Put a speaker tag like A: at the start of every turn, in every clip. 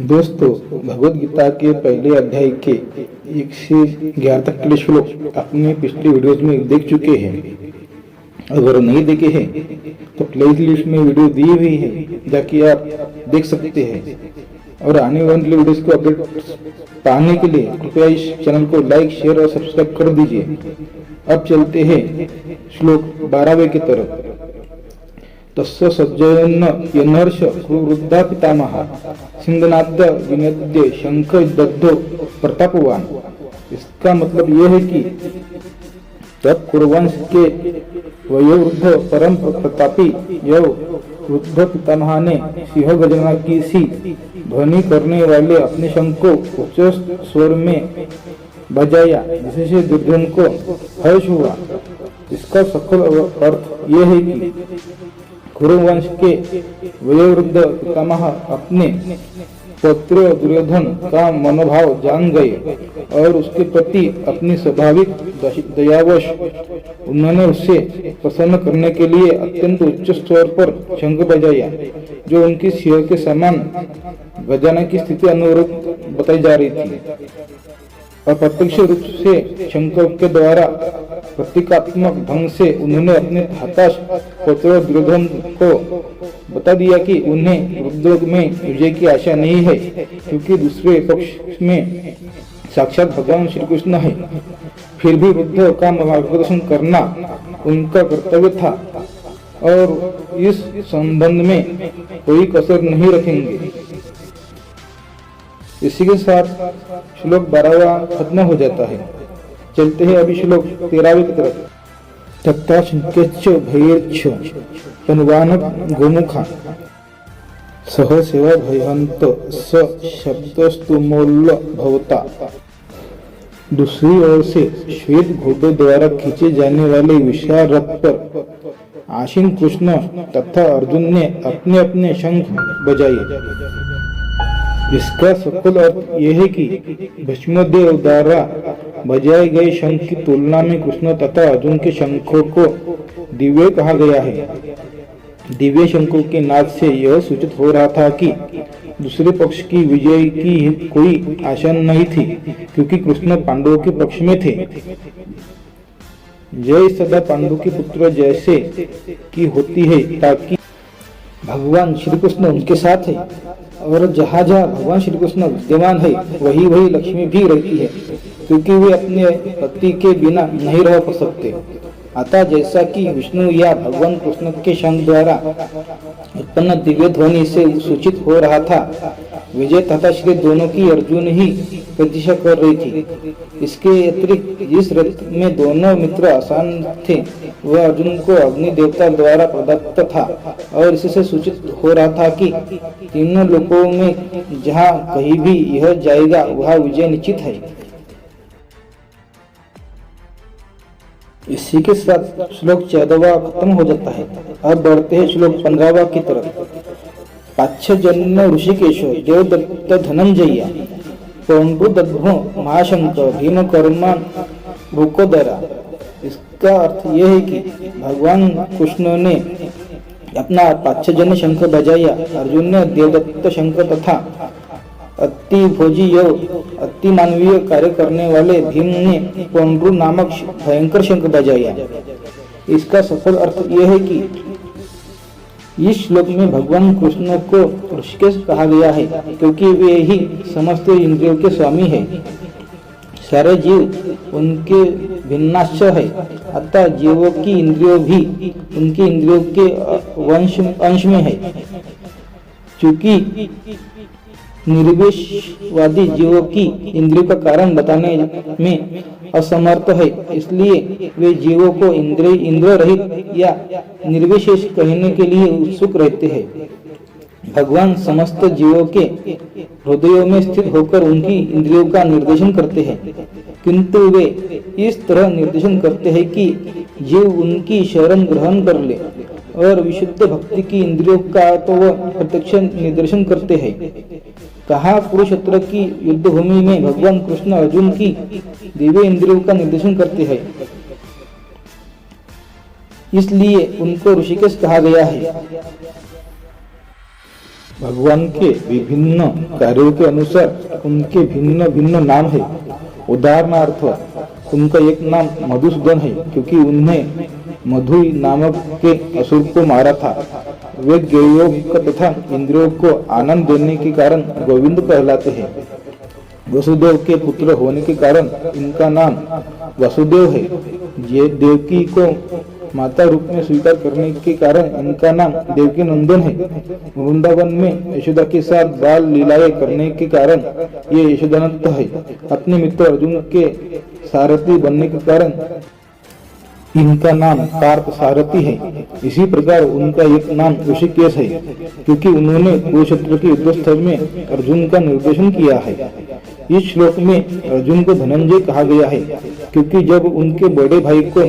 A: दोस्तों, भगवद गीता के पहले अध्याय के 1 से 11 तक के श्लोक अपने पिछले वीडियोज में देख चुके हैं। अगर नहीं देखे हैं तो प्लेलिस्ट में वीडियो दी हुई है, जाके आप देख सकते हैं। और आने वाले वीडियोज को अपडेट पाने के लिए कृपया इस चैनल को लाइक, शेयर और सब्सक्राइब कर दीजिए। अब चलते हैं श्लोक 12वें की तरफ। तस्य सज्जन यनर्ष कुरुवृद्धा पितामह सिंधनाद्य विनद्य शंख दग्धो प्रतापवान। इसका मतलब यह है कि तब कुरुवंश के वयोवृद्ध परम प्रतापी वृद्ध पितामह ने सिंह गर्जना की सी ध्वनि करने वाले अपने शंख को उच्च स्वर में बजाया, जिससे दुर्योधन को हर्ष हुआ। इसका सफल अर्थ यह है कि कुरुवंश के वयोवृद्ध पितामह अपने पुत्र दुर्योधन का मनोभाव जान गए और उसके प्रति अपनी स्वाभाविक दयावश उन्होंने उसे प्रसन्न करने के लिए अत्यंत उच्च स्वर पर शंख बजाया, जो उनकी सिंह के समान बजाने की स्थिति अनुरूप बताई जा रही थी। और प्रत्यक्ष रूप से शंख के द्वारा प्रतीकात्मक ढंग से उन्होंने अपने हताश पुत्र दुर्योधन को बता दिया कि उन्हें युद्ध में विजय की आशा नहीं है, क्योंकि दूसरे पक्ष में साक्षात भगवान श्री कृष्ण है। फिर भी युद्ध का मार्गदर्शन करना उनका कर्तव्य था और इस संबंध में कोई कसर नहीं रखेंगे। इसी के साथ श्लोक 12वां खत्म हो जाता है। चलते हैं अभी श्लोक 13वें की तरफ। तथा शंकेच्च भयेच्छ तन्वानक गोमुखा सह सेवा भयहंत स शब्दस्तुमोल्ल भवता। दूसरी ओर से श्वेत घोड़ों द्वारा खींचे जाने वाले विशाल रथ पर आसीन कृष्ण तथा अर्जुन ने अपने अपने शंख बजाए। इसका सफल अर्थ यह है कि भीष्मदेव द्वारा बजाए गए शंख की तुलना में कृष्ण तथा अर्जुन के शंखों को दिव्य कहा गया है। दिव्य शंखों के नाद से यह सूचित हो रहा था कि दूसरे पक्ष की विजय की कोई आशा नहीं थी, क्योंकि कृष्ण पांडवों के पक्ष में थे। जय सदा पांडु के पुत्र जैसे की होती है, ताकि भगवान श्री कृष्ण उनके साथ है, और जहाँ जहाँ भगवान श्री कृष्ण विद्यमान है वही वही लक्ष्मी भी रहती है, क्योंकि वे अपने पति के बिना नहीं रह सकते। अतः जैसा कि विष्णु या भगवान कृष्ण के शंख द्वारा उत्पन्न दिव्य ध्वनि से सूचित हो रहा था, विजय तथा श्री दोनों की अर्जुन ही प्रतीक्षा कर रही थी। इसके अतिरिक्त जिस रथ में दोनों मित्र आसान थे, वह अर्जुन को अग्नि देवता द्वारा प्रदत्त था, और इससे सूचित हो रहा था कि तीनों लोकों में जहाँ कहीं भी यह जाएगा वहाँ विजय निश्चित है। इसी के साथ श्लोक 14वां खत्म हो जाता है। अब बढ़ते हैं श्लोक 15वां की तरफ। पाच्छजन्य ऋषिकेश देवदत्त धनंजय पौंड्रुदग्धो महाशंक भीम कर्मान भूकोदरा। इसका अर्थ यह है कि भगवान कृष्ण ने अपना पाच्छजन्य शंख बजाया। अर्जुन ने देवदत्त शंख तथा अति भोजी अति मानवीय कार्य करने वाले भीम ने पौंड्रु नामक भयंकर शंख बजाया। इसका सफल अर्थ यह है कि इस श्लोक में भगवान कृष्ण को ऋषिकेश कहा गया है, क्योंकि वे ही समस्त इंद्रियों के स्वामी है। सारे जीव उनके भिन्नाश्य है, अतः जीवों की इंद्रियों भी उनके इंद्रियों के अंश में है। चूंकि निर्विशेषवादी जीवों की इंद्रियों का कारण बताने में असमर्थ है, इसलिए वे जीवों को इंद्रिय रहित या निर्विशेष कहने के लिए उत्सुक रहते हैं। भगवान समस्त जीवों के हृदयों में स्थित होकर उनकी इंद्रियों का निर्देशन करते हैं, किंतु वे इस तरह निर्देशन करते हैं कि जीव उनकी शरण ग्रहण कर ले, और विशुद्ध भक्ति की इंद्रियों का तो वह प्रत्यक्ष निर्देशन करते हैं। कहा कुरुक्षेत्र की युद्ध भूमि में भगवान कृष्ण अर्जुन की दिव्य इंद्रियों का निर्देशन करते हैं, इसलिए उनको ऋषिकेश कहा गया है। भगवान के विभिन्न कार्यों के अनुसार उनके भिन्न भिन्न नाम है। उदाहरणार्थ उनका एक नाम मधुसूदन है क्योंकि उन्हें मधु नामक के असुर को मारा था। वे ज्ञयोग तथा इंद्रियों को आनंद देने के कारण गोविंद कहलाते हैं। वसुदेव के पुत्र होने के कारण इनका नाम वसुदेव है। ये देवकी को माता रूप में स्वीकार करने के कारण इनका नाम देवकी नंदन है। वृंदावन में यशोदा के साथ बाल लीलाएं करने के कारण ये यशोदानंद है। अपने मित्र अर्जुन के सारथी बनने के कारण इनका नाम पार्थ सारथी है। इसी प्रकार उनका एक नाम ऋषिकेश है क्योंकि उन्होंने कुरुक्षेत्र के युद्ध स्थल में अर्जुन का निर्देशन किया है। इस श्लोक में अर्जुन को धनंजय कहा गया है क्योंकि जब उनके बड़े भाई को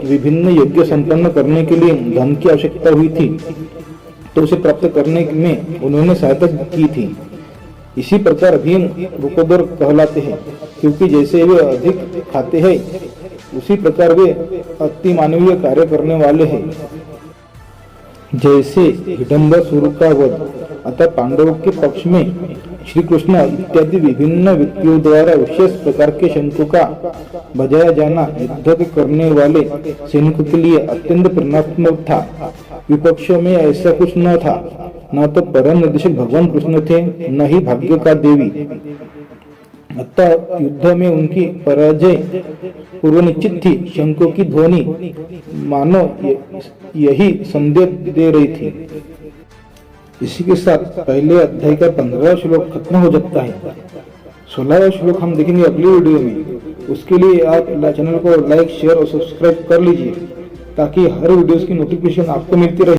A: विभिन्न यज्ञ संपन्न करने के लिए धन की आवश्यकता हुई थी तो उसे प्राप्त करने में उन्होंने सहायता की थी। इसी प्रकार भीम रुकोदर कहलाते हैं क्योंकि जैसे वे अधिक खाते हैं उसी प्रकार वे अति मानवीय कार्य करने वाले हैं। जैसे हिडम्बासुर का वध, अतः पांडवों के पक्ष में श्री कृष्ण इत्यादि विभिन्न व्यक्तियों द्वारा विशेष प्रकार के शंखों का बजाया जाना युद्ध करने वाले सैनिकों के लिए अत्यंत प्रेरणात्मक था। विपक्ष में ऐसा कुछ न था, न तो परम निर्देशक भगवान कृष्ण थे न ही भाग्य का देवी। अतः युद्ध में उनकी पराजय पूर्व निश्चित थी। शंखों की ध्वनि मानो यही संदेश दे रही थी। इसी के साथ पहले अध्याय का 15वां श्लोक खत्म हो जाता है। 16वां श्लोक हम देखेंगे अगली वीडियो में। उसके लिए आप चैनल को लाइक, शेयर और सब्सक्राइब कर लीजिए ताकि हर वीडियोस की नोटिफिकेशन आपको मिलती रहे।